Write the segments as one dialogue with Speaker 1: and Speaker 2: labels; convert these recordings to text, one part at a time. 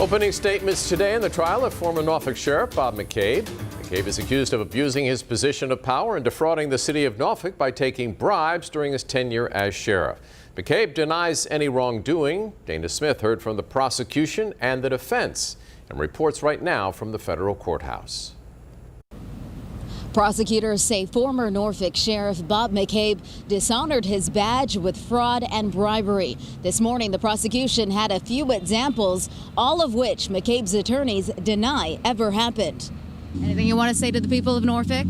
Speaker 1: Opening statements today in the trial of former Norfolk Sheriff Bob McCabe. McCabe is accused of abusing his position of power and defrauding the city of Norfolk by taking bribes during his tenure as sheriff. McCabe denies any wrongdoing. Dana Smith heard from the prosecution and the defense and reports right now from the federal courthouse.
Speaker 2: Prosecutors say former Norfolk Sheriff Bob McCabe dishonored his badge with fraud and bribery. This morning, the prosecution had a few examples, all of which McCabe's attorneys deny ever happened.
Speaker 3: Anything you want to say to the people of Norfolk?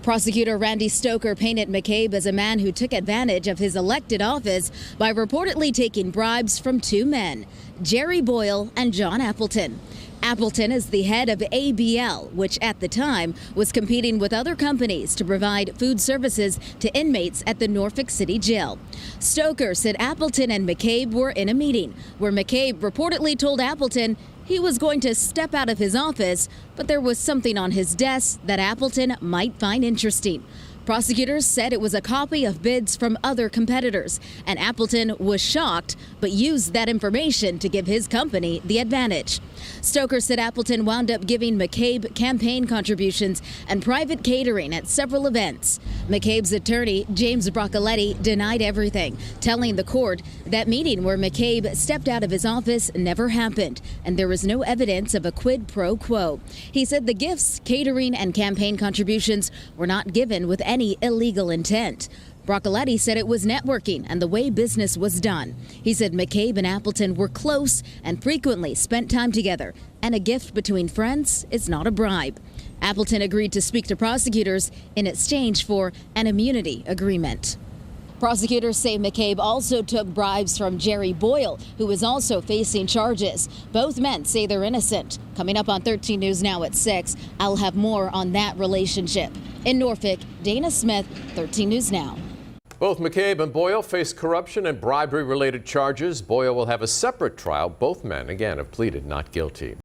Speaker 2: Prosecutor Randy Stoker painted McCabe as a man who took advantage of his elected office by reportedly taking bribes from two men, Jerry Boyle and John Appleton. Appleton is the head of ABL, which at the time was competing with other companies to provide food services to inmates at the Norfolk City Jail. Stoker said Appleton and McCabe were in a meeting where McCabe reportedly told Appleton he was going to step out of his office, but there was something on his desk that Appleton might find interesting. Prosecutors said it was a copy of bids from other competitors, and Appleton was shocked but used that information to give his company the advantage. Stoker said Appleton wound up giving McCabe campaign contributions and private catering at several events. McCabe's attorney, James Broccoletti, denied everything, telling the court that meeting where McCabe stepped out of his office never happened, and there was no evidence of a quid pro quo. He said the gifts, catering, and campaign contributions were not given with any illegal intent. Broccoletti said it was networking and the way business was done. He said McCabe and Appleton were close and frequently spent time together, and a gift between friends is not a bribe. Appleton agreed to speak to prosecutors in exchange for an immunity agreement. Prosecutors say McCabe also took bribes from Jerry Boyle, who is also facing charges. Both men say they're innocent. Coming up on 13 News Now at 6, I'll have more on that relationship. In Norfolk, Dana Smith, 13 News Now.
Speaker 1: Both McCabe and Boyle face corruption and bribery-related charges. Boyle will have a separate trial. Both men, again, have pleaded not guilty.